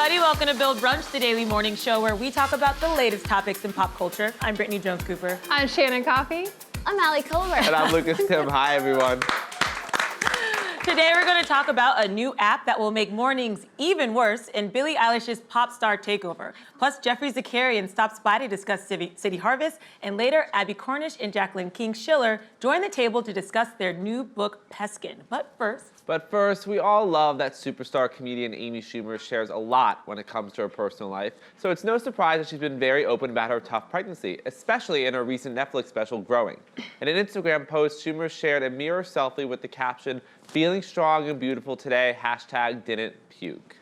everybody. Welcome to Build Brunch, the daily morning show where we talk about the latest topics in pop culture. I'm Brittany Jones-Cooper. I'm Shannon Coffey. I'm Allie Culver. And I'm Lucas Tim. Hi, everyone. Today we're going to talk about a new app that will make mornings even worse in Billie Eilish's pop star takeover. Plus, Jeffrey Zakarian stops by to discuss City Harvest, and later, Abby Cornish and Jacqueline King Schiller join the table to discuss their new book, Peskin. But first, we all love that superstar comedian Amy Schumer shares a lot when it comes to her personal life. So it's no surprise that she's been very open about her tough pregnancy, especially in her recent Netflix special, Growing. In an Instagram post, Schumer shared a mirror selfie with the caption, "Feeling strong and beautiful today, #didn't puke."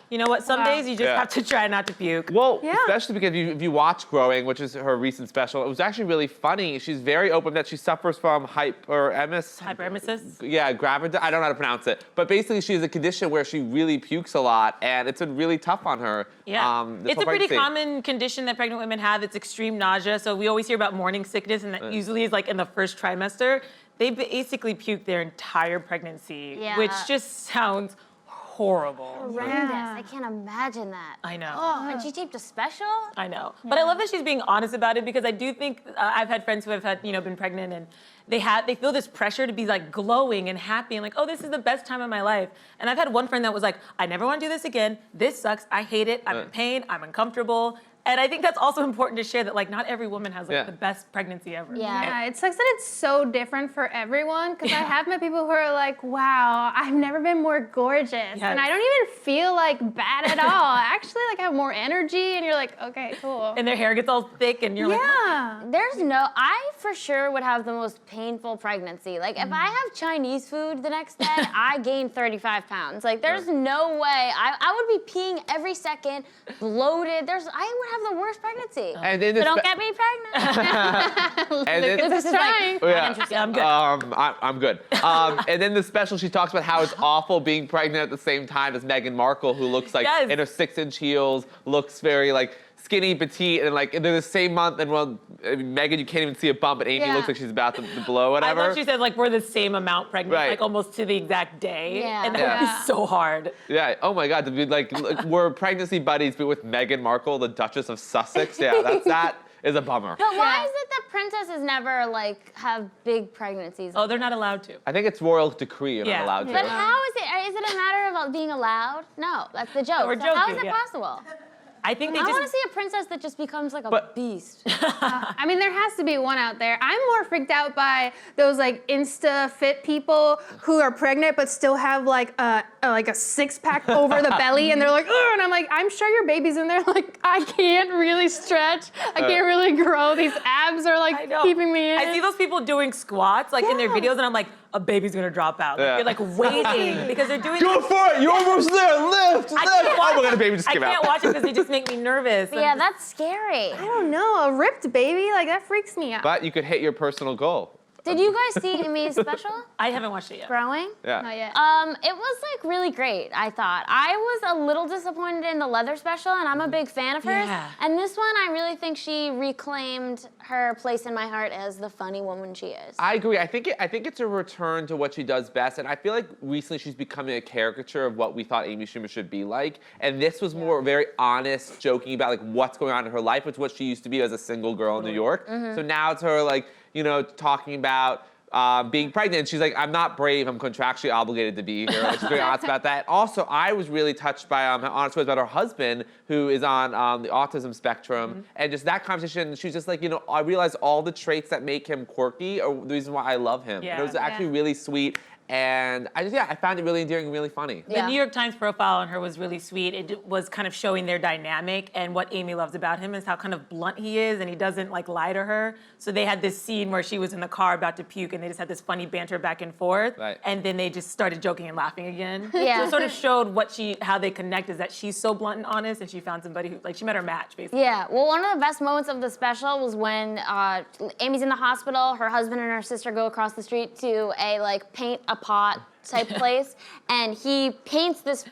You know what? Some days you just have to try not to puke. Well, especially because if you watch Growing, which is her recent special, it was actually really funny. She's very open that she suffers from hyperemesis? Yeah, gravid. I don't know how to pronounce it. But basically, she has a condition where she really pukes a lot, and it's been really tough on her. Yeah, it's a pretty common condition that pregnant women have. It's extreme nausea. So we always hear about morning sickness, and that usually is like in the first trimester. They basically puke their entire pregnancy, which just sounds horrible. Horrendous. I can't imagine that. I know. Oh, and she taped a special? I know. But I love that she's being honest about it, because I do think I've had friends who have had, been pregnant, and they feel this pressure to be like glowing and happy and like, oh, this is the best time of my life. And I've had one friend that was like, I never want to do this again. This sucks. I hate it. I'm in pain. I'm uncomfortable. And I think that's also important to share that like not every woman has the best pregnancy ever. Yeah, it sucks that it's so different for everyone, because I have met people who are like, wow, I've never been more gorgeous. Yes. And I don't even feel like bad at all. I actually like have more energy, and you're like, okay, cool. And their hair gets all thick and you're like, I for sure would have the most painful pregnancy. Like if I have Chinese food the next day, I gain 35 pounds. Like there's no way. I would be peeing every second, bloated. I would have the worst pregnancy. And then so don't get me pregnant. And then, Lucas is trying. I'm good. I'm good. And then the special, she talks about how it's awful being pregnant at the same time as Meghan Markle, who looks like in her 6-inch heels, looks very like skinny, petite, and like they're the same month. And Meghan, you can't even see a bump, but Amy looks like she's about to blow, whatever. I thought she said like we're the same amount pregnant, like almost to the exact day. Yeah. And that would be so hard. Yeah. Oh my God. To be like we're pregnancy buddies, but with Meghan Markle, the Duchess of Sussex. Yeah, that is a bummer. But why is it that princesses never like have big pregnancies? Oh, they're not allowed to. I think it's royal decree. You're not allowed to. But how is it? Is it a matter of being allowed? No, that's the joke. We're joking, how is it possible? I think I want to see a princess that just becomes like a beast. I mean, there has to be one out there. I'm more freaked out by those like Insta fit people who are pregnant but still have like a six-pack over the belly, and they're like, ugh, and I'm like, I'm sure your baby's in there. Like, I can't really stretch. I can't really grow. These abs are like keeping me in. I see those people doing squats like in their videos, and I'm like, a baby's gonna drop out. Like, you're like waiting because they're doing. Go for it! You're almost there. Lift. Oh my God, the baby just came out. I can't watch it because they just make me nervous. Yeah, that's scary. I don't know, a ripped baby, like that freaks me out. But you could hit your personal goal. Did you guys see Amy's special? I haven't watched it yet. Growing? Yeah. Not yet. It was like really great, I thought. I was a little disappointed in the leather special, and I'm a big fan of hers. Yeah. And this one, I really think she reclaimed her place in my heart as the funny woman she is. I agree. I think it's a return to what she does best, and I feel like recently she's becoming a caricature of what we thought Amy Schumer should be like. And this was more very honest, joking about like what's going on in her life. It's what she used to be as a single girl in New York. So now it's her like talking about being pregnant. And she's like, I'm not brave, I'm contractually obligated to be here. Like, she's very honest about that. Also, I was really touched by how honest she was about her husband, who is on the autism spectrum. And just that conversation, she's just like, I realized all the traits that make him quirky are the reason why I love him. Yeah. And it was actually really sweet. And I found it really endearing and really funny. The New York Times profile on her was really sweet. It was kind of showing their dynamic, and what Amy loves about him is how kind of blunt he is, and he doesn't like lie to her. So they had this scene where she was in the car about to puke, and they just had this funny banter back and forth. Right. And then they just started joking and laughing again. Yeah. So it sort of showed how they connect, is that she's so blunt and honest, and she found somebody who, like, she met her match, basically. Yeah, well, one of the best moments of the special was when Amy's in the hospital, her husband and her sister go across the street to paint a a pot type place, and he paints this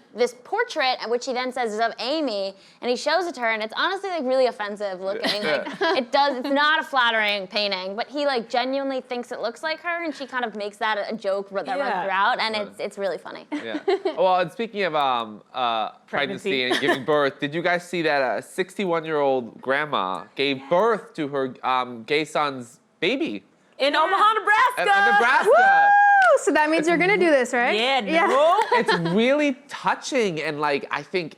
portrait, which he then says is of Amy, and he shows it to her, and it's honestly like really offensive looking. Like it's not a flattering painting, but he like genuinely thinks it looks like her, and she kind of makes that a joke that runs throughout, and it's really funny. Yeah. Well, and speaking of pregnancy and giving birth, did you guys see that a 61-year-old grandma gave birth to her gay son's baby? In Omaha, Nebraska. Nebraska. Woo! So that means you're gonna do this, right? Yeah, no. It's really touching, and like I think,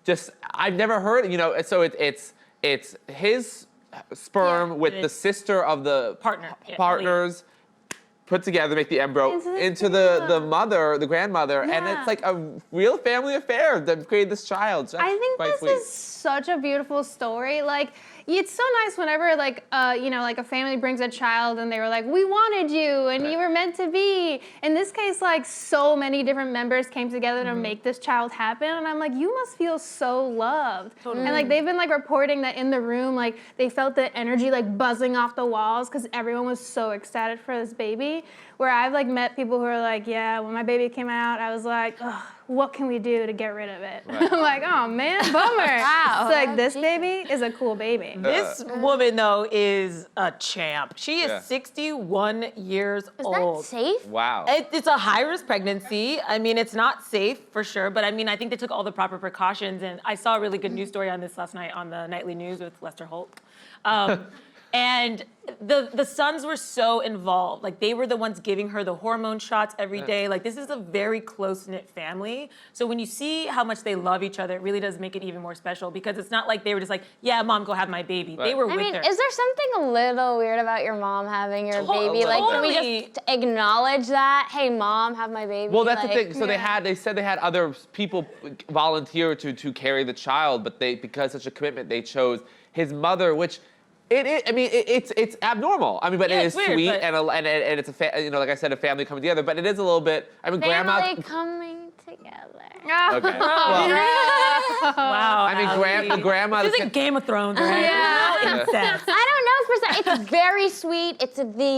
just I've never heard. So it's his sperm with the sister of the partners put together, make the embryo into the mother, the grandmother, and it's like a real family affair that created this child. So I think quite this is such a beautiful story. Like, it's so nice whenever like a family brings a child and they were like, we wanted you and you were meant to be. In this case, like so many different members came together to make this child happen, and I'm like, you must feel so loved. Totally. And like they've been like reporting that in the room, like they felt the energy like buzzing off the walls because everyone was so excited for this baby. Where I've like met people who are like, yeah, when my baby came out, I was like, ugh, what can we do to get rid of it? Right. I'm like, oh man, bummer. Wow. It's like, this baby is a cool baby. This woman, though, is a champ. She is Yeah. 61 years Is old. that safe? Wow. It's a high-risk pregnancy. I mean, it's not safe for sure, but I mean, I think they took all the proper precautions. And I saw a really good news story on this last night on the nightly news with Lester Holt. And the sons were so involved. Like, they were the ones giving her the hormone shots every day. Like, this is a very close-knit family. So when you see how much they love each other, it really does make it even more special, because it's not like they were just like, yeah, mom, go have my baby. They were I with mean, her. is there something a little weird about your mom having your baby? Like, can we just acknowledge that? Hey, mom, have my baby. Well, that's like, the thing. So they said they had other people volunteer to carry the child, but because such a commitment, they chose his mother, which it's abnormal. I mean, but Yeah, it it's is weird, sweet, but- and it's like I said, a family coming together. But it is a little bit. I mean, grandma. Family coming together. Okay. Well, Wow. I mean, Allie. grandma. This isn't Game of Thrones, right? Yeah. No incest. I don't know if it's very sweet. It's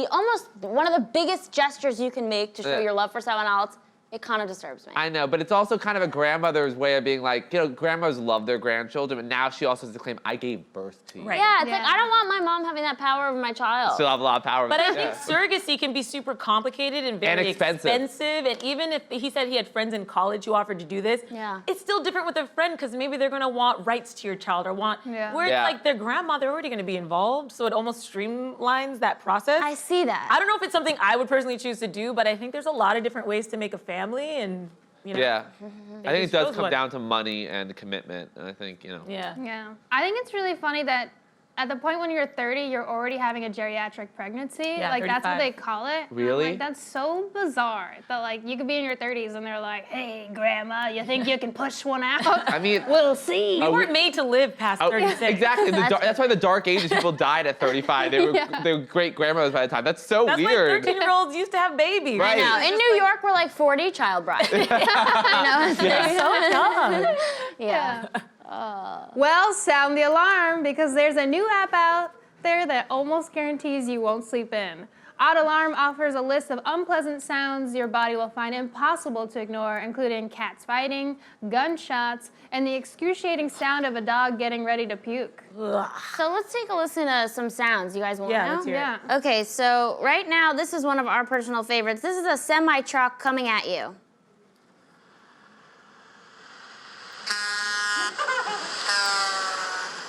almost one of the biggest gestures you can make to show your love for someone else. It kind of disturbs me. I know, but it's also kind of a grandmother's way of being like, grandmothers love their grandchildren, but now she also has to claim, I gave birth to you. Right. Yeah, it's like, I don't want my mom having that power over my child. Still have a lot of power. But I think surrogacy can be super complicated and very expensive. And even if he said he had friends in college who offered to do this, it's still different with a friend, because maybe they're going to want rights to your child or want, where it's like their grandma, they're already going to be involved. So it almost streamlines that process. I see that. I don't know if it's something I would personally choose to do, but I think there's a lot of different ways to make a family, and Yeah. I think it just does chose come one. down to money and commitment, and I think, Yeah. Yeah. I think it's really funny that at the point when you're 30, you're already having a geriatric pregnancy. Yeah, like, that's what 35. they call it. And I'm Really? like, that's so bizarre that, like, you could be in your 30s and they're like, hey, grandma, you think you can push one out? I mean, We'll see. You weren't made to live past 36. exactly. That's why the dark ages people died at 35. They were great grandmothers by the time. That's so That's weird. why 13-year-olds used to have babies. Right. I know. It's In just New like- York, we're like 40 child bride. You know, it's They're so dumb. yeah. Well, sound the alarm, because there's a new app out there that almost guarantees you won't sleep in. Odd Alarm offers a list of unpleasant sounds your body will find impossible to ignore, including cats fighting, gunshots, and the excruciating sound of a dog getting ready to puke. So let's take a listen to some sounds. You guys want to Yeah, know? let's hear it. Yeah. Okay, so right now, this is one of our personal favorites. This is a semi-truck coming at you.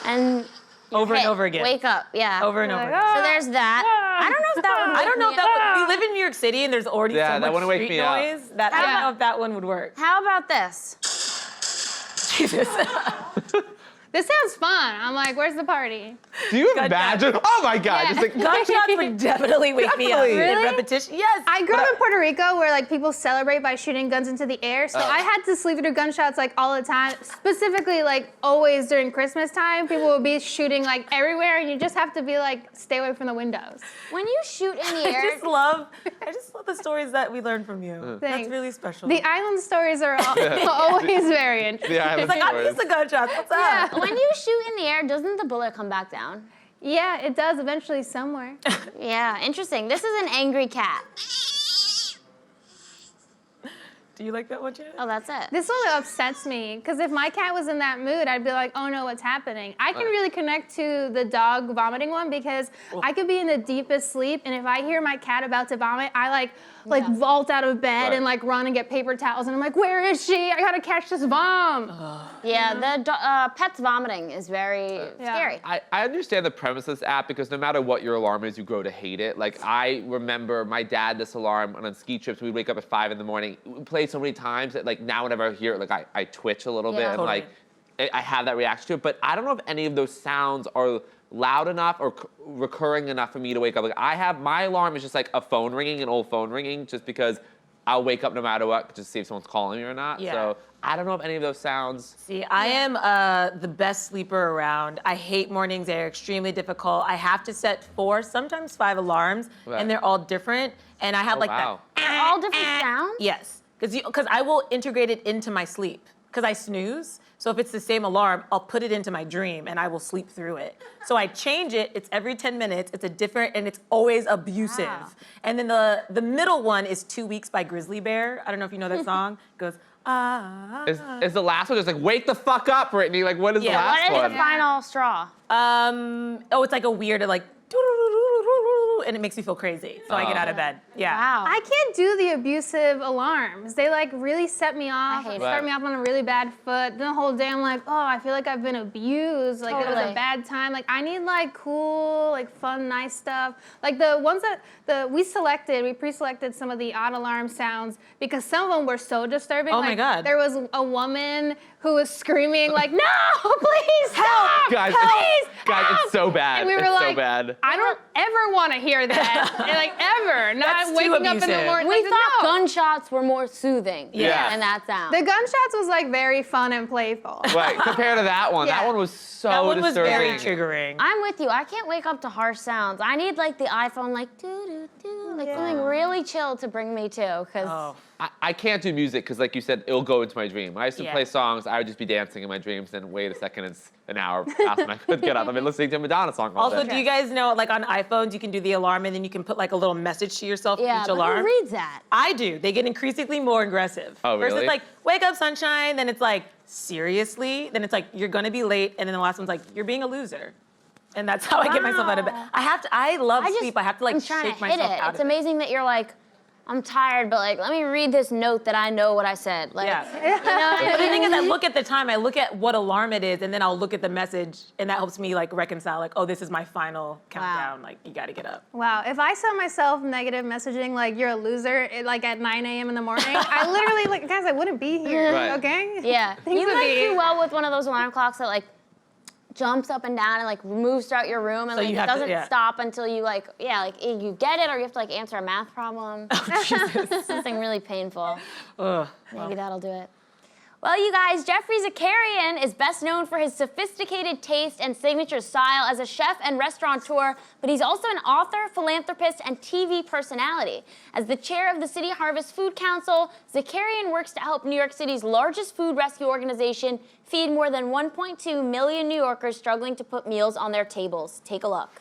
And Over and hit, over again. Wake up, yeah. Over and over Like, again. "Ah." So there's that. I don't know if that would. I don't know if wake me up. that would, we live in New York City and there's already Yeah, so that much wouldn't wake street me up. noise that I don't know if that one would work. How about this? Jesus. This sounds fun. I'm like, where's the party? Do you Gunshot. imagine? Oh my God! Yeah. Just like Gunshots would definitely wake me up. Definitely. In Really? repetition. Yes. I grew up in Puerto Rico where like people celebrate by shooting guns into the air. So I had to sleep through gunshots like all the time. Specifically, like always during Christmas time, people would be shooting like everywhere, and you just have to be like, stay away from the windows. When you shoot in the I air, just love the stories that we learn from you. That's Thanks. really special. The island stories are always very interesting. the island it's like, I'm stories. used to gunshots. What's Yeah. up? when you shoot in the air, doesn't the bullet come back down? Yeah, it does eventually somewhere. Yeah, interesting. This is an angry cat. Do you like that one, Janet? Oh, that's it. This one upsets me because if my cat was in that mood, I'd be like, oh no, what's happening? I can really connect to the dog vomiting one because I could be in the deepest sleep, and if I hear my cat about to vomit, I like vault out of bed and like run and get paper towels, and I'm like, where is she? I gotta catch this vom. Yeah, the pets vomiting is very scary. I understand the premise of this app because no matter what your alarm is, you grow to hate it. Like, I remember my dad, this alarm, on ski trips, we'd wake up at 5 in the morning. We played so many times that, like, now whenever I hear it, like, I twitch a little bit and, like, I have that reaction to it. But I don't know if any of those sounds are loud enough or recurring enough for me to wake up. Like, my alarm is just like a phone ringing, an old phone ringing, just because I'll wake up no matter what, just to see if someone's calling me or not. Yeah. So I don't know if any of those sounds. See, I am the best sleeper around. I hate mornings. They're extremely difficult. I have to set 4, sometimes 5 alarms, and they're all different. And I have wow. that. They're all different sounds? Yes, because I will integrate it into my sleep. Because I snooze, so if it's the same alarm, I'll put it into my dream and I will sleep through it. So I change it, it's every 10 minutes, it's a different, and it's always abusive. Wow. And then the middle one is 2 Weeks by Grizzly Bear. I don't know if you know that song. It goes, Is the last one just like, wake the fuck up, Brittany? Like, what is the Yeah. last What is one? the final straw? it's like a weird, like, and it makes me feel crazy. So I get out of bed. Yeah. Wow. I can't do the abusive alarms. They like really set me off, hate it. start me off on a really bad foot. Then the whole day I'm like, oh, I feel like I've been abused. Like it was Totally. a bad time. Like I need like cool, like fun, nice stuff. Like the ones that we pre-selected some of the odd alarm sounds because some of them were so disturbing. Oh like, my God. There was a woman who was screaming like, no, please stop, Guys, please, guys, help. it's so bad. And we were it's like, so bad. I don't ever want to hear that, like ever. Not That's too waking up in the abusive. morning. We like, thought no. gunshots were more soothing Yeah. than that sound. The gunshots was like very fun and playful. Right, compared to that one. That Yeah. one was so That one was disturbing. very triggering. I'm with you. I can't wake up to harsh sounds. I need like the iPhone, like doo doo doo, like something really chill to bring me to. Cause Oh. I can't do music because, like you said, it'll go into my dream. When I used to Yeah. play songs, I would just be dancing in my dreams, and wait a second, it's an hour past when I could get up. I've been listening to a Madonna song all Also, day. do you guys know, like on iPhones, you can do the alarm and then you can put like a little message to yourself for yeah, each but alarm? who reads that? I do. They get increasingly more aggressive. Oh, First really? it's like, wake up, sunshine. Then it's like, seriously? Then it's like, you're gonna be late. And then the last one's like, you're being a loser. And that's how I get myself out of bed. Wow. I love sleep. I have to like I'm trying shake to hit myself it. out It's of it. amazing that you're like, I'm tired, but like, let me read this note that I know what I said. Like, Yeah. you know what But the I thing mean? is, I look at the time, I look at what alarm it is, and then I'll look at the message, and that helps me like reconcile, like, oh, this is my final countdown. Like, you gotta get up. Wow, if I saw myself negative messaging like you're a loser like at 9 a.m. in the morning, I literally like guys, I wouldn't be here. Right. Okay? Yeah, Things you would might be- do well with one of those alarm clocks that like jumps up and down and like moves throughout your room and So like you it have to- doesn't yeah. stop until you like you get it or you have to like answer a math problem. Something really painful. Ugh. Maybe that'll do it. Well, you guys, Jeffrey Zakarian is best known for his sophisticated taste and signature style as a chef and restaurateur, but he's also an author, philanthropist, and TV personality. As the chair of the City Harvest Food Council, Zakarian works to help New York City's largest food rescue organization feed more than 1.2 million New Yorkers struggling to put meals on their tables. Take a look.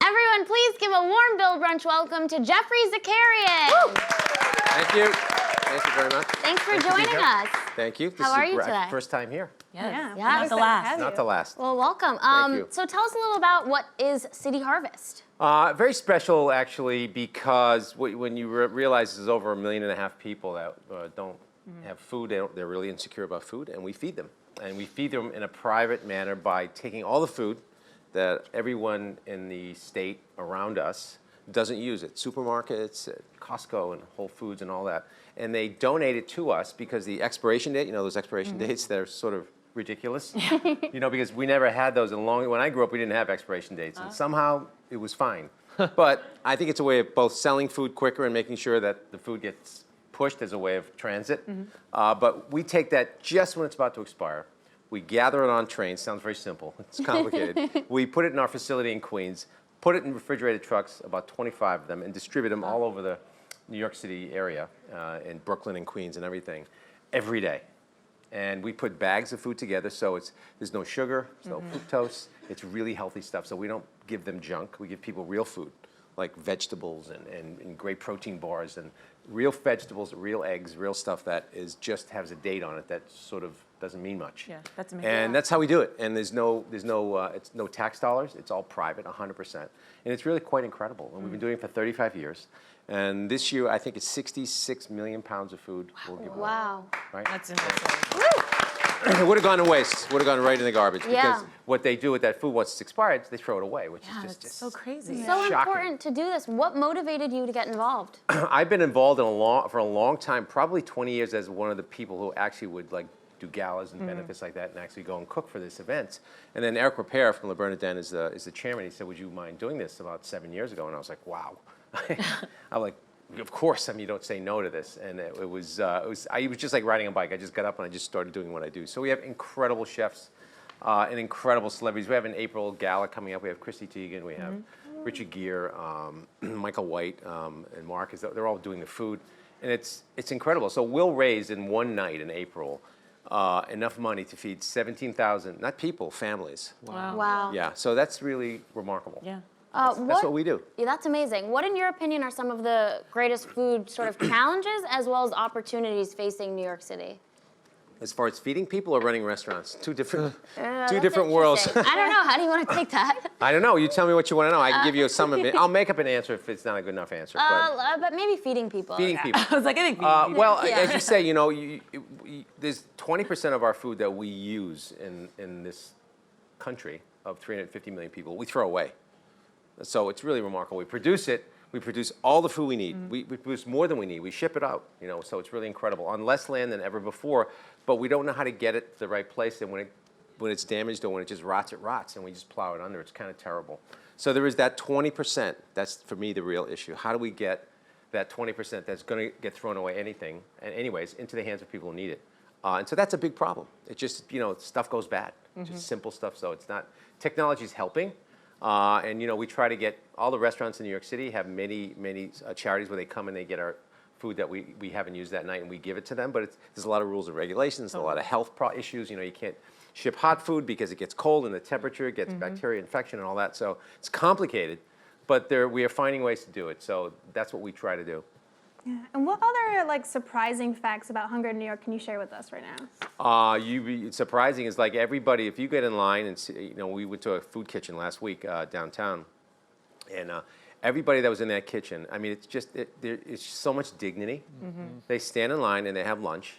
Everyone, please give a warm Bill Brunch welcome to Jeffrey Zakarian. Thank you. Thank you very much. Thanks for Good to be joining here. us. Thank you. This How is are you great. today? First time here. Yes. Yeah, Not it's the nice to last. have Not the last. Well, welcome. you. So tell us a little about what is City Harvest. Very special, actually, because when you realize there's over 1.5 million people that don't have food, they're really insecure about food, and we feed them. and we feed them in a private manner by taking all the food that everyone in the state around us doesn't use at supermarkets, at Costco and Whole Foods and all that. And they donate it to us because the expiration date, those expiration dates, they're sort of ridiculous. Because we never had those when I grew up, we didn't have expiration dates. And somehow it was fine. But I think it's a way of both selling food quicker and making sure that the food gets pushed as a way of transit. But we take that just when it's about to expire. We gather it on trains. Sounds very simple. It's complicated. We put it in our facility in Queens, put it in refrigerated trucks, about 25 of them, and distribute them all over the New York City area, in Brooklyn and Queens and everything, every day. And we put bags of food together, so there's no sugar, there's no fructose. It's really healthy stuff, so we don't give them junk. We give people real food, like vegetables and great protein bars and real vegetables, real eggs, real stuff that just has a date on it that sort of doesn't mean much. Yeah, that's amazing. And that's how we do it. And it's no tax dollars. It's all private, 100%. And it's really quite incredible. And we've been doing it for 35 years. And this year, I think it's 66 million pounds of food we'll give away. Wow. Right? That's amazing. It would have gone to waste. Would have gone right in the garbage. Yeah. Because what they do with that food once it's expired, they throw it away, which Yeah, is that's so crazy. So Shocking. important to do this. What motivated you to get involved? I've been involved for a long time, probably 20 years, as one of the people who actually would do galas and benefits like that and actually go and cook for this event. And then Eric Repair from Le Bernardin is the chairman. He said, would you mind doing this about 7 years ago? And I was like, wow. I'm like, of course, you don't say no to this. And it was just like riding a bike. I just got up and I just started doing what I do. So we have incredible chefs and incredible celebrities. We have an April gala coming up. We have Chrissy Teigen. We have Richard Gere, Michael White, and Mark. They're all doing the food. And it's incredible. So we'll raise in one night in April enough money to feed 17,000, not people, families. Wow. Yeah, so that's really remarkable. Yeah. That's what we do. Yeah, that's amazing. What, in your opinion, are some of the greatest food sort of challenges as well as opportunities facing New York City? As far as feeding people or running restaurants, two different That's worlds. interesting. I don't know. How do you want to take that? I don't know. You tell me what you want to know. I can give you some of it. I'll make up an answer if it's not a good enough answer. But maybe feeding people. Feeding people. I was like, I think. Well, Yeah. as you say, there's 20% of our food that we use in this country of 350 million people we throw away. So it's really remarkable. We produce it. We produce all the food we need. We produce more than we need. We ship it out. So it's really incredible. On less land than ever before, but we don't know how to get it to the right place. And when it's damaged or when it just rots, it rots, and we just plow it under. It's kind of terrible. So there is that 20%. That's for me the real issue. How do we get that 20% that's going to get thrown away anyways into the hands of people who need it? And so that's a big problem. It just stuff goes bad. Just simple stuff. So it's not. Technology's helping. And we try to get all the restaurants in New York City have many charities where they come and they get our food that we haven't used that night and we give it to them. But there's a lot of rules and regulations, a lot of health issues. You can't ship hot food because it gets cold and the temperature gets bacteria infection and all that. So it's complicated, but we are finding ways to do it. So that's what we try to do. Yeah. And what other surprising facts about hunger in New York can you share with us right now? Surprising is everybody. If you get in line and see, we went to a food kitchen last week downtown, and everybody that was in that kitchen. I mean, it's so much dignity. They stand in line and they have lunch,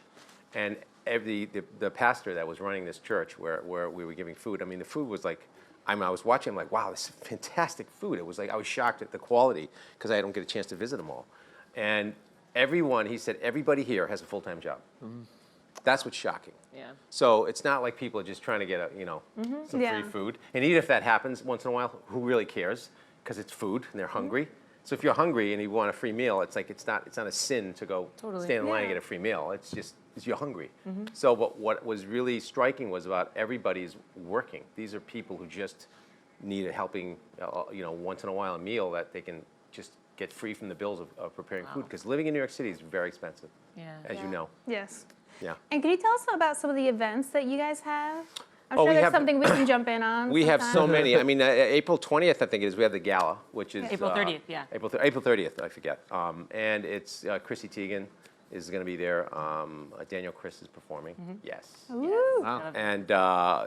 and the pastor that was running this church where we were giving food. I mean, the food was like. I was watching. I'm like, wow, this is fantastic food. It was I was shocked at the quality because I don't get a chance to visit them all. And he said, everybody here has a full-time job. That's what's shocking. Yeah. So it's not like people are just trying to get some free food. And even if that happens once in a while, who really cares? Because it's food and they're hungry. So if you're hungry and you want a free meal, it's not a sin to go stand in line and get a free meal. It's just you're hungry. So what was really striking was about everybody's working. These are people who just need a helping, once in a while a meal that they can just get free from the bills of preparing food, because living in New York City is very expensive, as you know. Yes. Yeah. And can you tell us about some of the events that you guys have? I'm Oh, sure we that's have- something we can jump in on. We have so sometime. many. I mean, April 20th, I think it is. We have the gala, which is April 30th, yeah. April 30th, I forget. And it's Chrissy Teigen is going to be there. Daniel Chris is performing. Yes. Ooh. Wow. And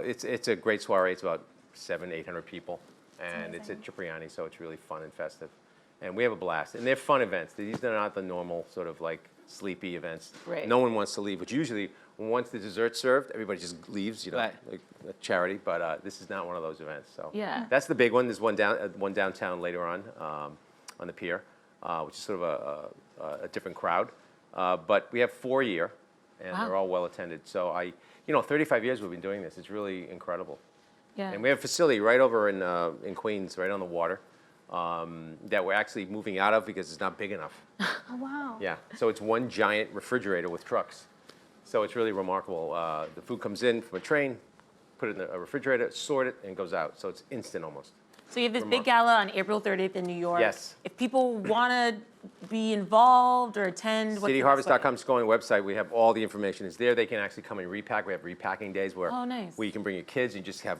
it's a great soiree. It's about 700-800 people, and it's at Cipriani, so it's really fun and festive. And we have a blast. And they're fun events. These are not the normal sort of sleepy events. Right. No one wants to leave, which usually Once the dessert's served, everybody just leaves, Right. like a charity. But this is not one of those events. So Yeah. that's the big one. There's one downtown later on the pier, which is sort of a different crowd. But we have 4 a year, and Wow. they're all well attended. So 35 years we've been doing this. It's really incredible. Yeah. And we have a facility right over in Queens, right on the water, that we're actually moving out of because it's not big enough. Oh, wow. Yeah, so it's one giant refrigerator with trucks. So it's really remarkable. The food comes in from a train, put it in a refrigerator, sort it, and goes out. So it's instant almost. So you have this big gala on April 30th in New York. Yes. If people want to be involved or attend, what's the best way? CityHarvest.com's going website. We have all the information is there. They can actually come and repack. We have repacking days where Oh, nice. you can bring your kids. You just have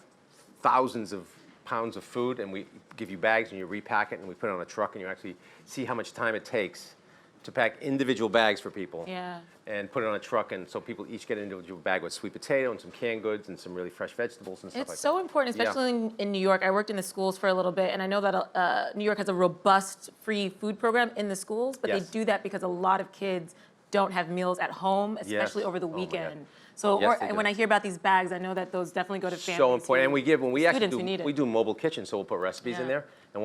thousands of pounds of food, and we give you bags, and you repack it, and we put it on a truck, and you actually see how much time it takes to pack individual bags for people. Yeah. And put it on a truck, and so people each get an individual bag with sweet potato and some canned goods and some really fresh vegetables and stuff It's like so that. important, Yeah. especially in New York. I worked in the schools for a little bit, and I know that New York has a robust free food program in the schools, but Yes. they do that because a lot of kids don't have meals at home, especially Yes. over the Oh my God. weekend. So, Yes, they do. when I hear about these bags, I know that those definitely go to families. So important, and when we actually students who need it. we do mobile kitchen, so we'll put recipes in Yeah. there, and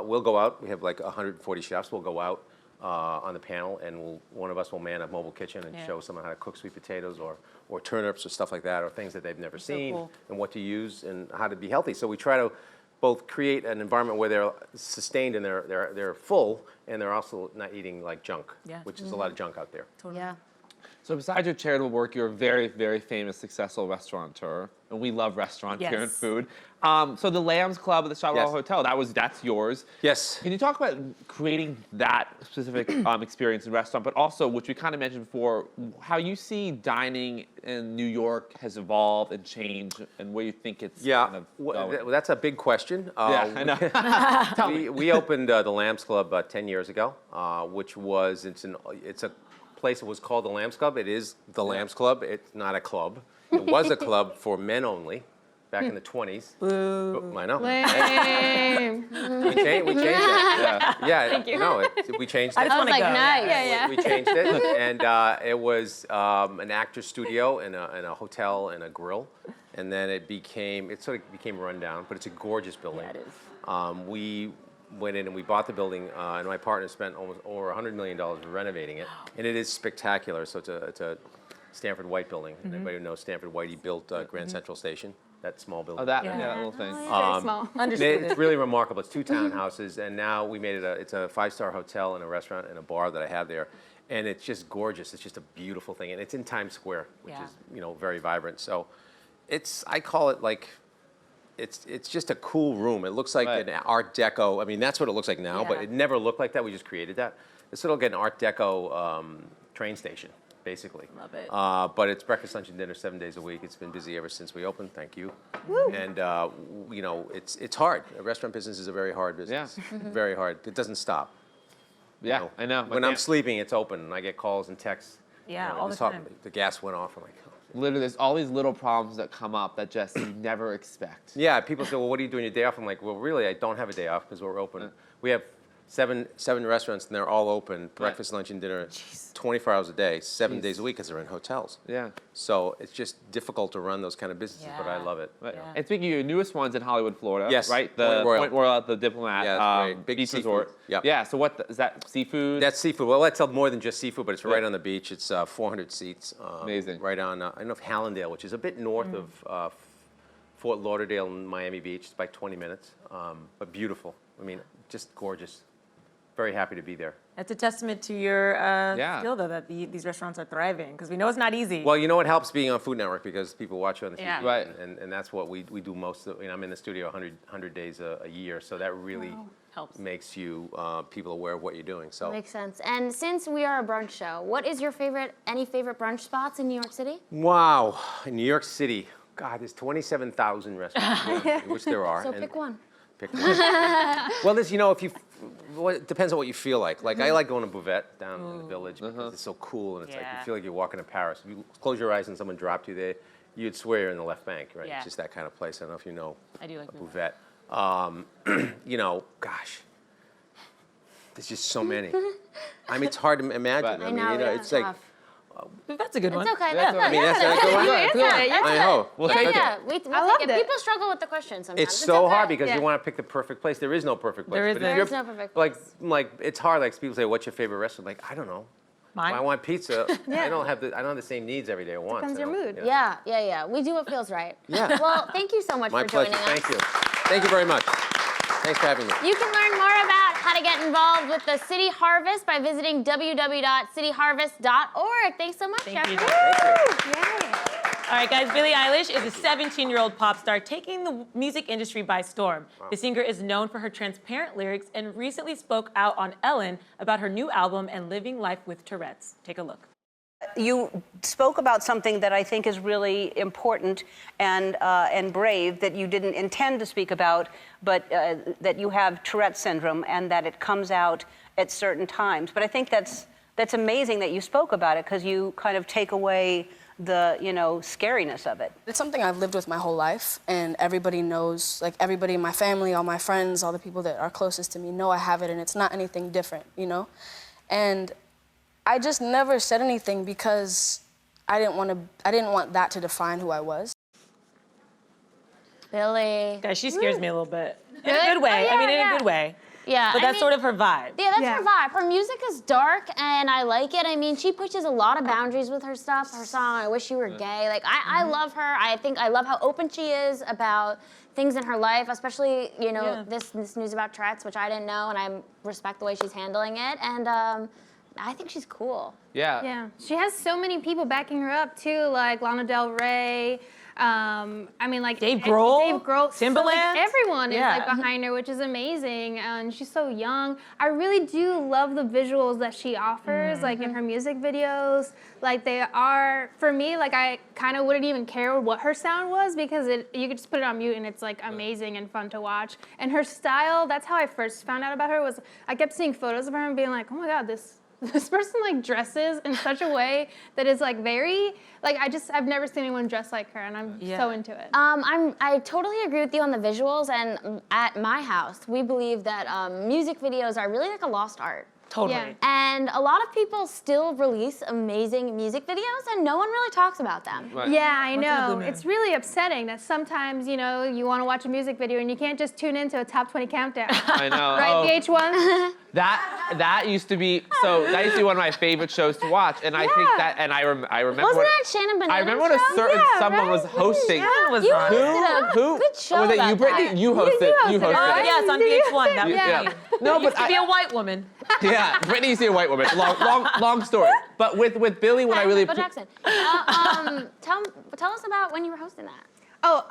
we'll go out. We have like 140 chefs. We'll go out on the panel, and one of us will man a mobile kitchen and Yeah. show someone how to cook sweet potatoes or turnips or stuff like that, or things that they've never So seen, cool. and what to use and how to be healthy. So we try to both create an environment where they're sustained and they're full, and they're also not eating like junk, Yeah. which is a lot of junk out there. Yeah. So besides your charitable work, you're a very, very famous, successful restaurateur, and we love restaurant here and Yes. food. So the Lambs Club at the Shotwell Yes. Hotel, that's yours. Yes. Can you talk about creating that specific experience in restaurant, but also, which we kind of mentioned before, how you see dining in New York has evolved and changed, and where you think it's Yeah, kind of going? that's a big question. Yeah, I know. Tell me. We opened the Lambs Club 10 years ago, which was it's a place that was called the Lambs Club. It is the Lambs Club. It's not a club. It was a club for men only back in the 20s. Boo. I know. Lame. We changed that. Yeah. Thank you. No, we changed I it. just I was want to like, go. nice. Yeah. We changed it, and it was an actor's studio and a hotel and a grill, and then it sort of became run down, but it's a gorgeous building. Yeah, it is. We went in and we bought the building, and my partner spent almost over $100 million renovating it, and it is spectacular. So it's a Stanford White building. Mm-hmm. Anybody who knows Stanford White, he built Grand Central Station, that small building. Oh, that, Yeah. yeah, that little thing. Very small. Understood. It's really remarkable. It's 2 townhouses, and now we made it it's a 5-star hotel and a restaurant and a bar that I have there. And it's just gorgeous. It's just a beautiful thing. And it's in Times Square, which Yeah. is, very vibrant. So I call it like, it's just a cool room. It looks like Right. an Art Deco. I mean, that's what it looks like now, but Yeah. it never looked like that. We just created that. It's sort of like an Art Deco train station, basically. Love it. But it's breakfast, lunch, and dinner 7 days a week. It's been busy ever since we opened. Thank you. And it's hard. The restaurant business is a very hard business. Very hard. It doesn't stop. Yeah, I know. When I'm sleeping, it's open, and I get calls and texts. Yeah, all the this hot- time. The gas went off. I'm like, oh. Literally, there's all these little problems that come up that just you never expect. Yeah. People say, well, what are you doing your day off? I'm like, well, really, I don't have a day off because we're open. We have seven restaurants, and they're all open, breakfast, lunch, and dinner, 24 hours a day, 7 days a week, because they're in hotels. Yeah. So it's just difficult to run those kind of businesses, but I Yeah. love it. Right. Yeah. And speaking of your newest ones in Hollywood, Florida, Yes, right? The Point Royal. the Diplomat, Yeah, it's great. Big beach seafood. resort. Yep. Yeah. So is that seafood? That's seafood. Well, that's more than just seafood, but it's right on the beach. It's 400 seats. Amazing. Right on, I don't know if Hallandale, which is a bit north of Fort Lauderdale and Miami Beach. It's about 20 minutes, but beautiful. I mean, just gorgeous. Very happy to be there. That's a testament to your Yeah. skill, though, that these restaurants are thriving, because we know it's not easy. Well, you know what helps being on Food Network because people watch you on the TV. Yeah. Right. And that's what we do most of. I'm in the studio 100 days a year, so that really Helps. makes you people aware of what you're doing. So Makes sense. And since we are a brunch show, what is your any favorite brunch spots in New York City? wow, in New York City, God, there's 27,000 restaurants, which there are. So and pick one. Pick one. Well, it depends on what you feel like. Like I like going to Buvette down in the village because it's so cool and it's like Yeah. you feel like you're walking to Paris. If you close your eyes and someone dropped you there, you'd swear you're in the left bank, right? Yeah. It's just that kind of place. I don't know if you know I do like Buvette. Gosh, there's just so many. I mean, it's hard to imagine. Right. I know, yeah, it's like tough. That's a good one. It's okay. Yeah, That's I mean, good. that's a good one. You answered it. I know. We'll take it. Yeah, we'll loved take it. it. People struggle with the question sometimes. It's so hard because Yeah. you want to pick the perfect place. There is no perfect place. There But if isn't. you're- There's no perfect Like it's hard. Like people say, "What's your favorite restaurant?" Like I don't know. Mine? I want pizza. Yeah. I don't have the same needs every day at once. Depends I your don't- mood. Yeah. We do what feels right. Yeah. Well, thank you so much My for pleasure. joining us. Thank you. Thank you very much. Thanks for having me. You can learn more about how to get involved with the City Harvest by visiting www.cityharvest.org. Thanks so much, Thank you. Jeffrey. Yay. All right, guys, Billie Eilish is a 17-year-old pop star taking the music industry by storm. The singer is known for her transparent lyrics and recently spoke out on Ellen about her new album and living life with Tourette's. Take a look. You spoke about something that I think is really important and brave that you didn't intend to speak about, but that you have Tourette syndrome and that it comes out at certain times. But I think that's amazing that you spoke about it because you kind of take away the scariness of it. It's something I've lived with my whole life, and everybody knows, like everybody in my family, all my friends, all the people that are closest to me know I have it, and it's not anything different, And I just never said anything because I didn't want that to define who I was. Billy. Guys, she scares me a little bit. In a Really? good way. Oh, I mean, in yeah. a good way. Yeah. But that's sort of her vibe. Yeah, that's Yeah. her vibe. Her music is dark, and I like it. I mean, she pushes a lot of boundaries with her stuff. Her song, I Wish You Were Gay. Like, I love her. I love how open she is about things in her life, especially, this news about Tourette's, which I didn't know, and I respect the way she's handling it. And I think she's cool. Yeah. Yeah, she has so many people backing her up too, like Lana Del Rey. Dave Grohl, Timbaland. Timbaland. Everyone is Yeah. like behind her, which is amazing. And she's so young. I really do love the visuals that she offers, like in her music videos. Like they are, for me, like I kind of wouldn't even care what her sound was because you could just put it on mute and it's like amazing and fun to watch. And her style, that's how I first found out about her. Was I kept seeing photos of her and being like, oh my God, this person like dresses in such a way that is like very like I've never seen anyone dress like her, and I'm so into it. I totally agree with you on the visuals, and at my house, we believe that music videos are really like a lost art. Totally. Yeah. And a lot of people still release amazing music videos, and no one really talks about them. Right. Yeah, I in the blue know. moon? It's really upsetting that sometimes, you want to watch a music video and you can't just tune into a top 20 countdown. I know. Right, Oh, VH1? that used to be one of my favorite shows to watch, and I think that, and I remember Wasn't when, that Shannon Bananas I remember when a show? certain Yeah, someone was right? hosting. was You on. hosted a Who? good show Was it you, about Brittany? that. You hosted. You hosted it, hosted. right? Yeah, it's on VH1. That was Yeah. me. No, It but used to be a white woman. yeah, Brittany used to be a white woman. Long story. But with Billie, when I really Michael Jackson. Tell us about when you were hosting that. Well,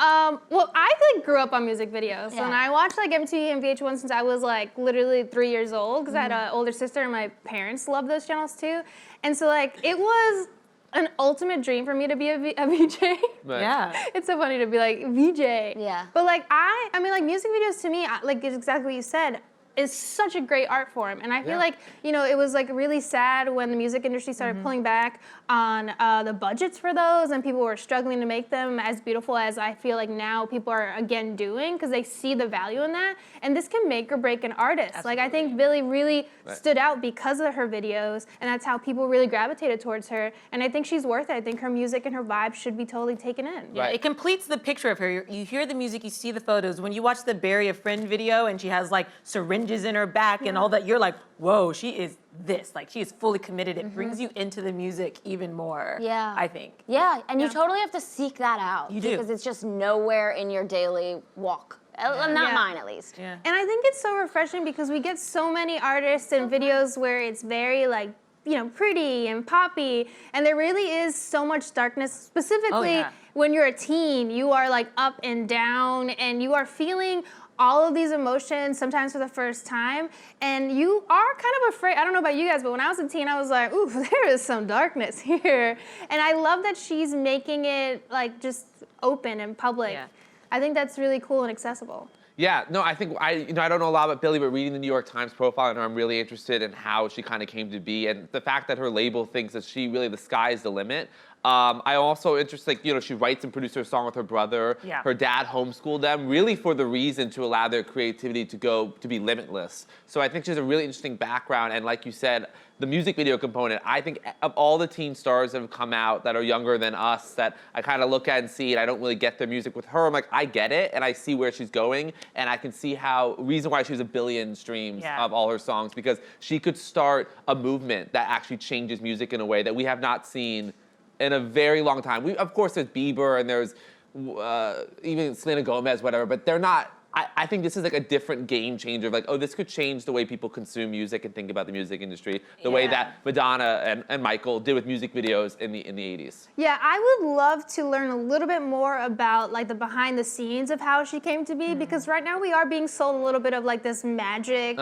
I grew up on music videos, Yeah. and I watched MTV and VH1 since I was literally 3 years old because I had an older sister, and my parents loved those channels too. And so it was an ultimate dream for me to be a VJ. Right. Yeah. It's so funny to be like VJ. Yeah. But I mean music videos to me, is exactly what you said, is such a great art form. And I feel it was really sad when the music industry started pulling back on the budgets for those, and people were struggling to make them as beautiful as I feel like now people are again doing, because they see the value in that. And this can make or break an artist. Absolutely. I think Billie really stood out because of her videos, and that's how people really gravitated towards her. And I think she's worth it. I think her music and her vibe should be totally taken in. Yeah, it completes the picture of her. You hear the music, you see the photos. When you watch the Bury a Friend video and she has syringes in her back and all that, you're like, whoa, she is this. She is fully committed. It brings you into the music even more. Yeah. I think. Yeah, and you totally have to seek that out. You do. Because it's just nowhere in your daily walk. Not Yeah. mine, at least. Yeah. And I think it's so refreshing because we get so many artists and videos where it's very pretty and poppy, and there really is so much darkness. Specifically, when you're a teen, you are up and down, and you are feeling all of these emotions, sometimes for the first time, and you are kind of afraid. I don't know about you guys, but when I was a teen, I was like, ooh, there is some darkness here. And I love that she's making it just open and public. Yeah. I think that's really cool and accessible. Yeah, no, I think I don't know a lot about Billie, but reading the New York Times profile on her, I'm really interested in how she kind of came to be, and the fact that her label thinks that the sky is the limit. I also interested, she writes and produces a song with her brother. Yeah. Her dad homeschooled them, really for the reason to allow their creativity to be limitless. So I think she has a really interesting background, and like you said, the music video component, I think of all the teen stars that have come out that are younger than us that I kind of look at and see, and I don't really get their music with her, I'm like, I get it, and I see where she's going, and I can see reason why she has 1 billion streams of all her songs, because she could start a movement that actually changes music in a way that we have not seen in a very long time. Of course, there's Bieber and there's even Selena Gomez, whatever, but they're not. I think this is like a different game changer. Like, this could change the way people consume music and think about the music industry, the way that Madonna and Michael did with music videos in the 80s. Yeah, I would love to learn a little bit more about like the behind the scenes of how she came to be, because right now we are being sold a little bit of like this magic,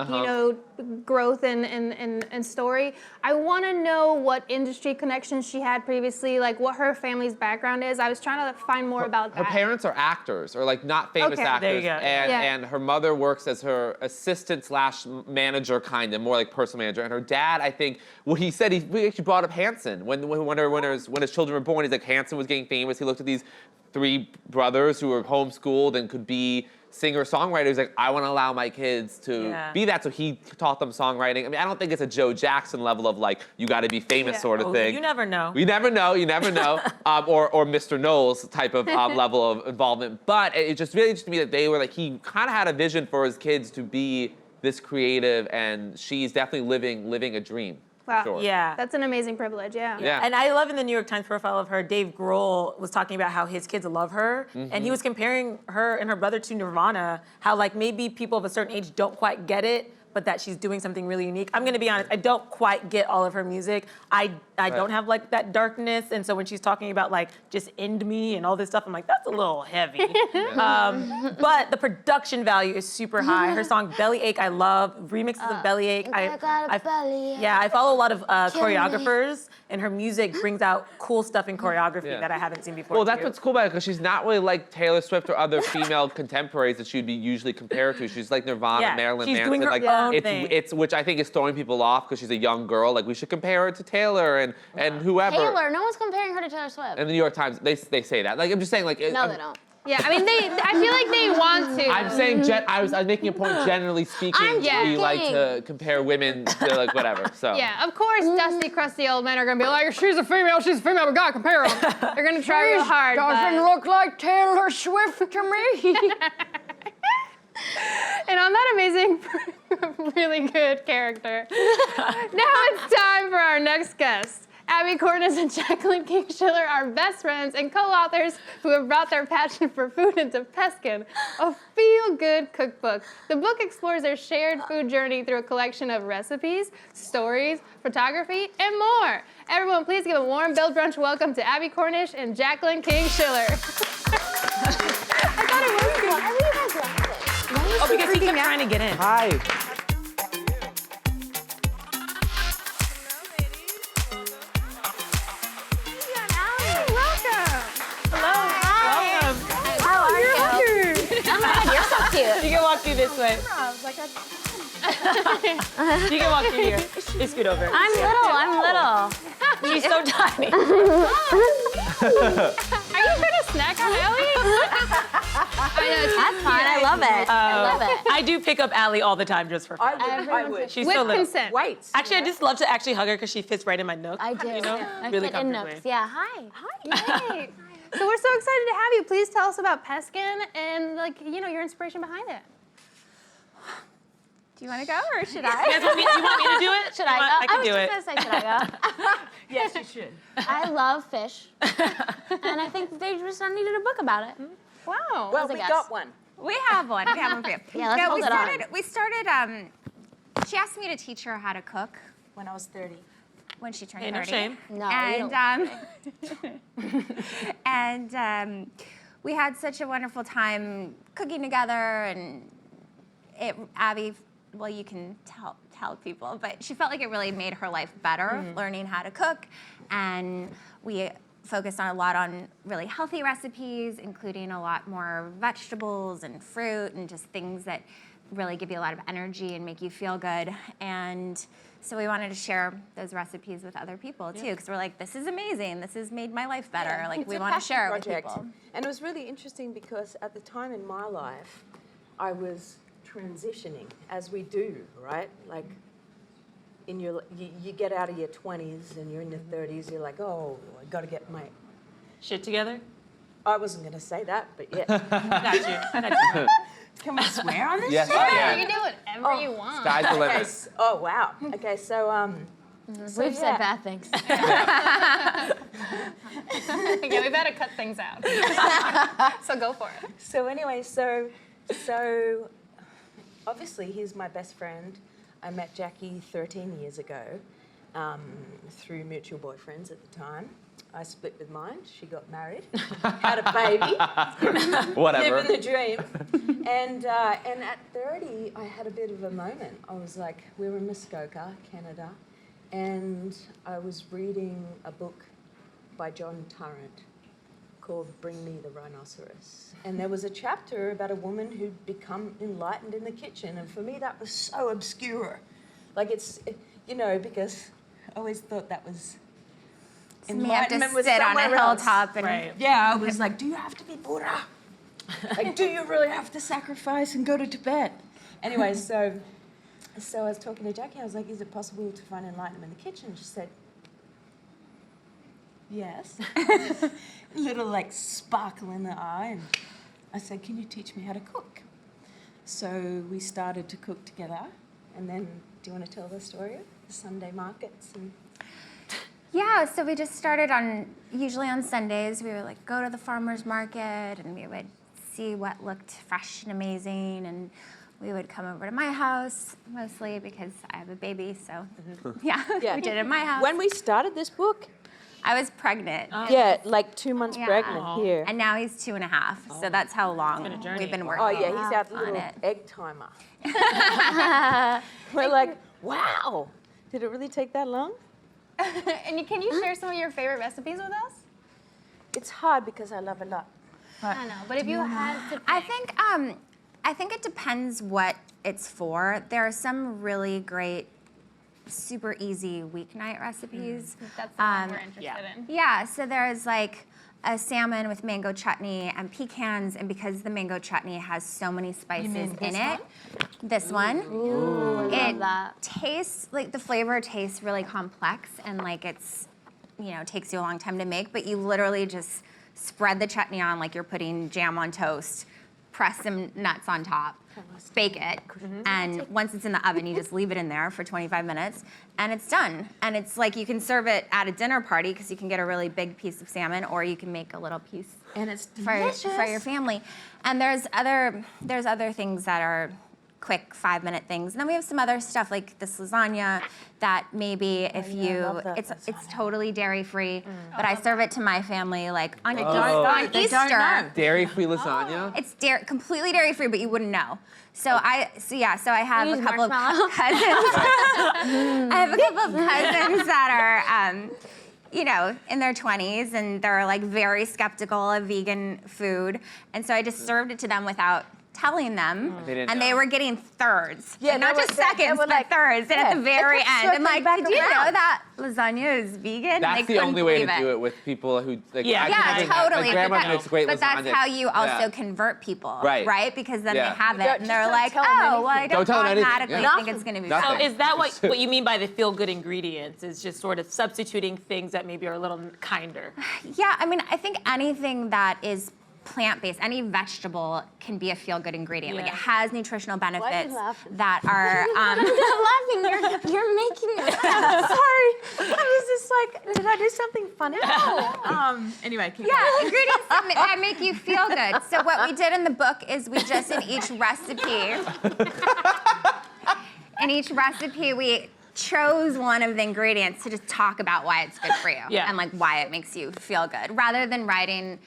growth and story. I want to know what industry connections she had previously, like what her family's background is. I was trying to find more about that. Her parents are actors, or like not famous actors. There you go. And her mother works as her assistant / manager, kind of more like personal manager. And her dad, I think, what he said, he actually brought up Hanson when his children were born. He's like, Hanson was getting famous. He looked at these 3 brothers who were homeschooled and could be singer-songwriters. He's like, I want to allow my kids to be that. So he taught them songwriting. I mean, I don't think it's a Joe Jackson level of like, you got to be famous sort of thing. You never know. You never know. You or Mr. Knowles type of level of involvement. But it's just really interesting to me that they were like, he kind of had a vision for his kids to be this creative, and she's definitely living a dream. Wow. Sure. Yeah. That's an amazing privilege, Yeah. And I love in the New York Times profile of her, Dave Grohl was talking about how his kids love her, and he was comparing her and her brother to Nirvana, how like maybe people of a certain age don't quite get it, but that she's doing something really unique. I'm gonna be honest, I don't quite get all of her music. I don't have like that darkness, and so when she's talking about like just end me and all this stuff, I'm like, that's a little heavy. But the production value is super high. Her song Bellyache I love, remixes of Bellyache. I got a bellyache. Yeah, I follow a lot of choreographers, and her music brings out cool stuff in choreography that I haven't seen before. Well, that's what's cool about it, because she's not really like Taylor Swift or other female contemporaries that she'd be usually compared to. She's like Nirvana, Marilyn she's Manson. doing her like own thing. it's which I think is throwing people off because she's a young girl. Like, we should compare her to Taylor and whoever. Taylor, no one's comparing her to Taylor Swift. And the New York Times, they say that. Like, I'm just saying, like, No, they don't. Yeah, I mean, I feel like they want to. I'm saying, I was making a point. Generally speaking, we like to compare women to like whatever. So Yeah, of course, dusty, crusty old men are gonna be like, she's a female, we gotta compare them. They're gonna try real hard. Doesn't look like Taylor Swift to me. And on that amazing, really good character, now it's time for our next guest. Abby Cornish and Jacqueline King Schiller are best friends and co-authors who have brought their passion for food into Peskin, a feel-good cookbook. The book explores their shared food journey through a collection of recipes, stories, photography, and more. Everyone, please give a warm Build Brunch welcome to Abby Cornish and Jacqueline King Schiller. I thought it was good. Why are you guys laughing? Oh, because he kept trying to get in. hi. How are you? Oh my God, you're so cute. You can walk through this way. You can walk through here. Just scoot over. I'm little. She's so tiny. Are you trying to snack on Ellie? That's fine. I love it. I love it. I do pick up Allie all the time just for fun. I would. She's With so little. consent. Whites. Actually, I just love to actually hug her because she fits right in my nook. I do. You know? I Really fit in comfortably. nooks. Yeah. Hi. Yay. So we're so excited to have you. Please tell us about Peskin and your inspiration behind it. Do you want to go or should You I? guys want me to do it? Should I go? I can was do it. just gonna say, should I go? Yes, you should. I love fish, and I think they just needed a book about it. Wow. Well, a we guess. got one. We have one. We have one for you. Yeah, let's hold we it on. started. We started. She asked me to teach her how to cook When I was 30. when she turned Hey, 30. no shame. No, you don't. And we had such a wonderful time cooking together, and Abby, well, you can tell people, but she felt like it really made her life better learning how to cook, and we focused a lot on really healthy recipes, including a lot more vegetables and fruit and just things that really give you a lot of energy and make you feel good. And so we wanted to share those recipes with other people too, because we're like, this is amazing. This has made my life better. Like, It's we a want to passion share it with project. people. And it was really interesting because at the time in my life, I was transitioning, as we do, right? Like, in your, you get out of your 20s and you're in your 30s, you're like, oh, I got to get my... Shit together? I wasn't going to say that, but yeah. Got you. Got you. Can we swear on this? Yes, show? yeah. You can do whatever you want. Sky's the Okay, limit. oh, wow. Okay, so We've said bad things. Yeah, we better cut things out. So go for it. So anyway, so obviously he's my best friend. I met Jackie 13 years ago through mutual boyfriends at the time. I split with mine. She got married, had a baby, Whatever. living the dream. And at 30, I had a bit of a moment. I was like, we were in Muskoka, Canada, and I was reading a book by John Turrant called Bring Me the Rhinoceros. And there was a chapter about a woman who'd become enlightened in the kitchen. And for me, that was so obscure. Like, because I always thought that was Me have to enlightenment was sit on a somewhere else. hilltop and Right. Yeah, I was like, do you have to be Buddha? Like, do you really have to sacrifice and go to Tibet? Anyway, so I was talking to Jackie. I was like, is it possible to find enlightenment in the kitchen? She said, yes. Little like sparkle in the eye. And I said, can you teach me how to cook? So we started to cook together. And then, do you want to tell the story of the Sunday markets? And Yeah, so we just started usually on Sundays, we would like go to the farmer's market and we would see what looked fresh and amazing, and we would come over to my house, mostly because I have a baby, so yeah, we did it in my house. when we started this book, I was pregnant. yeah, like 2 months Yeah. pregnant here. And now he's 2.5, so that's how long been a journey. we've been working Oh yeah, he's our on little it. egg timer. We're like, wow, did it really take that long? And can you share some of your favorite recipes with us? It's hard because I love a lot. I know, but if you had to pick. I think it depends what it's for. There are some really great, super easy weeknight recipes. That's the one we're interested in. Yeah, so there's like a salmon with mango chutney and pecans, and because the mango chutney has so many spices in it, this one, it tastes like the flavor tastes really complex and like it's, takes you a long time to make, but you literally just spread the chutney on like you're putting jam on toast, press some nuts on top, bake it, and once it's in the oven, you just leave it in there for 25 minutes, and it's done. And it's like you can serve it at a dinner party because you can get a really big piece of salmon, or you can make a little piece And it's for your family. And there's other things that are quick 5-minute things. And then we have some other stuff like this lasagna that maybe it's totally dairy free, but I serve it to my family like on Easter. Dairy-free lasagna? It's completely dairy free, but you wouldn't know. So I have Use a couple of marshmallow? cousins. I have a couple of cousins that are in their 20s, and they're like very skeptical of vegan food. And so I just served it to them without telling them, They didn't and know. they were getting thirds. Yeah, Like, not they just were- they seconds, were but like- thirds. And at the very kept end, I'm circling like, back did you know around. that lasagna is vegan? That's They the couldn't only way to believe do it with people who like. Yeah. I Yeah, can think that totally. My grandma but makes great but lasagna. that's how you also Yeah. convert people, Right. Because then Yeah. they have it, Don't- and they're just don't like, tell them oh, well, I anything. don't Don't tell them anything. automatically Yeah. think it's going to be Nothing. fine. So is that what you mean by the feel-good ingredients? Is just sort of substituting things that maybe are a little kinder? Yeah, I mean, I think anything that is plant-based, any vegetable can be a feel-good ingredient. Like Yeah. it has nutritional benefits laughing? that are. I'm not laughing. You're making it. Sorry, I was just like, did I do something funny? Anyway, keep Yeah, ingredients that make you feel good. So what we did in the book is we just in each recipe we chose one of the ingredients to just talk about why it's good for you and like why it makes you feel good, rather than writing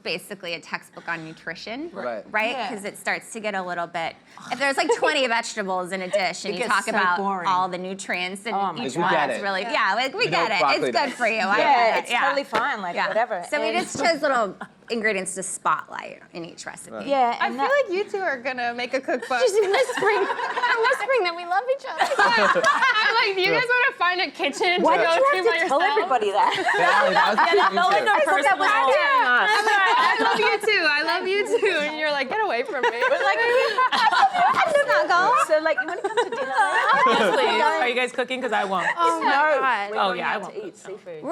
basically a textbook on nutrition, Right. Because it starts to get a little bit. If there's like 20 vegetables in a dish and It you gets talk so about boring. all the nutrients and each We one get is it. really we know get it. broccoli It's does. good for you. I Yeah, get it. it's totally fine, like whatever. So we And- just chose little ingredients to spotlight in each recipe. Yeah, I and feel like you two are gonna make a cookbook. She's whispering. I'm whispering that we love each other. I'm like, do you guys want to find a kitchen Why to did go you to have by to yourself? tell everybody that? That felt like a personal. I love you too. I love you too. And you're like, get away from me. But like, so like, you want to come to dinner? Honestly, are you guys cooking? Because I won't. Oh my God. Oh yeah, I to won't. eat seafood.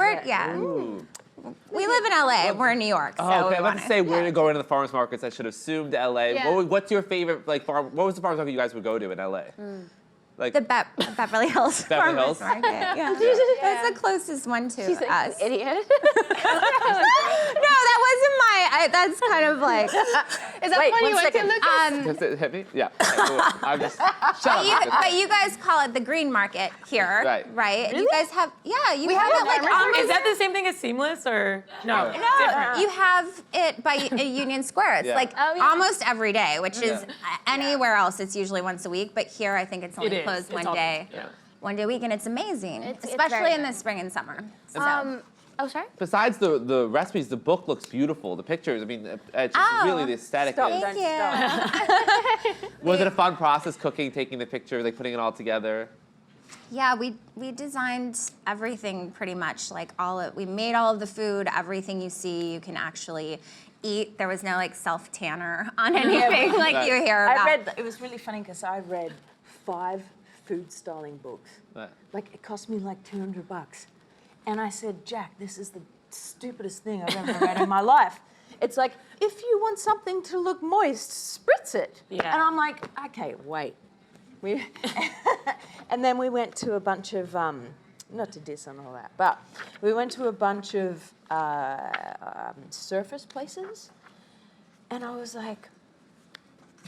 We live in LA. We're in New York. So Oh, okay. we I'm about wanna- to say we're to go into the farmers markets. I should have assumed LA. Yeah. What's your favorite like farm? What was the farmers market you guys would go to in LA? Like The Beverly Hills Beverly Farmers Hills? Market. Yeah. That's the closest one to us. Idiot. No, that wasn't my. That's kind of like. is that when you went to Lucas? Does it hit me? Yeah. I'm just shut up. But you guys call it the green market here, Right. You guys have, you have it like Is almost. that the same thing as seamless or no? No, Different. you have it by Union Square. It's Yeah. like almost every day, which is anywhere else it's usually once a week, but here I think it's only It is. closed It's one all- day. yeah. One day a week, and it's amazing, It's especially very in the good. spring and summer. So. Oh, sorry? Besides the recipes, the book looks beautiful. The pictures, I mean, it's just really the aesthetic. Stop, is. don't Thank you. Was it a fun process cooking, taking the picture, like putting it all together? Yeah, we designed everything pretty much. Like we made all of the food. Everything you see, you can actually eat. There was no like self tanner on anything like you hear about. It was really funny because I read 5 food styling books. Right. Like it cost me like $200. And I said, Jack, this is the stupidest thing I've ever read in my life. It's like, if you want something to look moist, spritz it. Yeah. And I'm like, okay, wait. And then we went to a bunch of, not to diss on all that, but we went to a bunch of surface places. And I was like,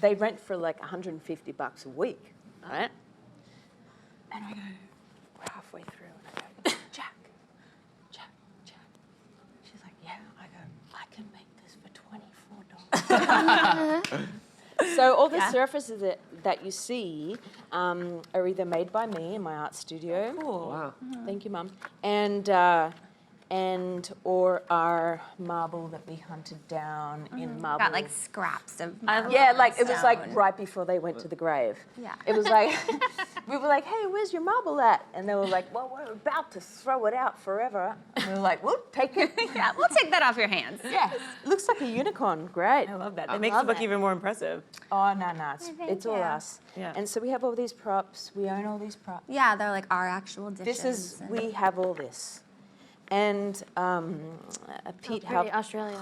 they rent for like $150 a week, right? And I go, we're halfway through, and I go, Jack. She's like, yeah. I go, I can make this for $24. So all the surfaces that you see are either made by me in my art studio. Cool. Wow. Thank you, Mum. Or our marble that we hunted down in marble. Got like scraps of. Yeah, like it was like stone. right before they went to the grave. Yeah. It was like we were like, hey, where's your marble at? And they were like, well, we're about to throw it out forever. And we were like, we'll take it. Yeah, we'll take that off your hands. Yeah. Looks like a unicorn. Great. I love that. It makes the book even more impressive. Oh no, it's all you. us. Yeah. And so we have all these props. We own all these props. Yeah, they're like our actual dishes. This is we have all this. And Pete Pretty Australia.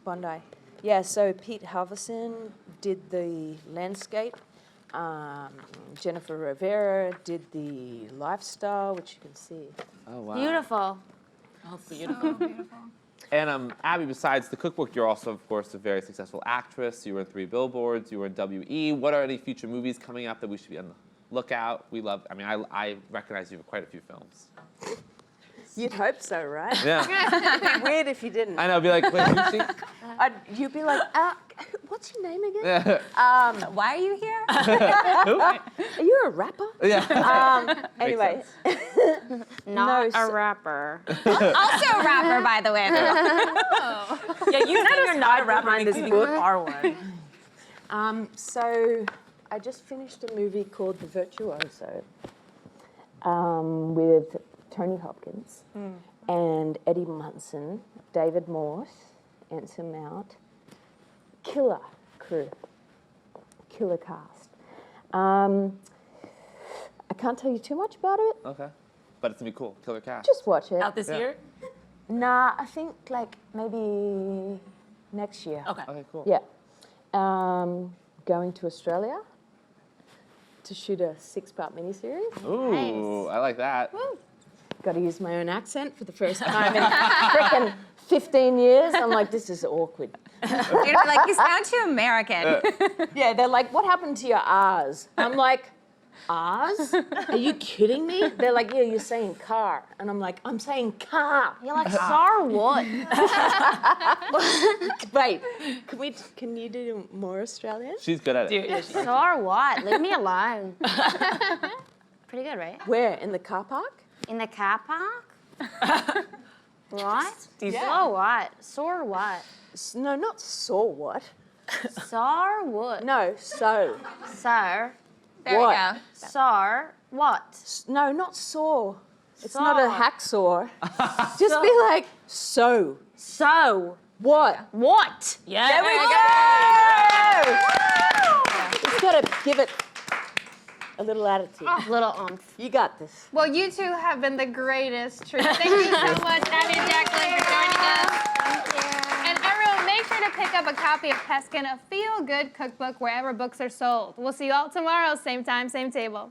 Bondi. Yeah, so Pete Halverson did the landscape. Jennifer Rivera did the lifestyle, which you can see. Oh wow. Beautiful. Oh, beautiful. And Abby, besides the cookbook, you're also, of course, a very successful actress. You were in 3 Billboards. You were in WE. What are any future movies coming up that we should be on the lookout? We love. I mean, I recognize you for quite a few films. You'd hope so, right? Yeah. It'd be weird if you didn't. I know. I'd be like, wait, who's she? You'd be like, what's your name again? Yeah. Why are you here? Are you a rapper? Yeah. Anyway. Not No, a rapper. Also a rapper, by the way. Yeah, you think you're not a rapper behind makes this me book. think you are one. So I just finished a movie called The Virtuoso with Tony Hopkins and Eddie Munson, David Morse, Anson Mount. Killer crew, killer cast. I can't tell you too much about it. Okay. But it's gonna be cool. Killer cast. Just watch it. Out this year? Nah, I think like maybe next year. Okay. Okay, cool. Yeah. Going to Australia to shoot a 6-part miniseries. Ooh, I like that. Got to use my own accent for the first time in frickin' 15 years. I'm like, this is awkward. You're like, you sound too American. Yeah, they're like, what happened to your R's? I'm like, R's? Are you kidding me? They're like, yeah, you're saying car. And I'm like, I'm saying car. You're like, Sar what? Wait, can you do more Australian? She's good at it. Dude, yeah, Sar what? Leave me alone. Pretty good, right? Where? In the car park? In the car park? Right? Decent. So what? Sore what? No, not saw what. Sar what? No, so. Sar. There What? you go. Sar what? No, not saw. It's not a Saw. hacksaw. Just be like, so. So What? what? Yeah. There we go! Just gotta give it a little attitude. Little umph. You got this. Well, you two have been the greatest treat. Thank you so much, Abby and Jacqueline, for joining us. Thank you. And everyone, make sure to pick up a copy of Peskin, a feel-good cookbook wherever books are sold. We'll see you all tomorrow, same time, same table.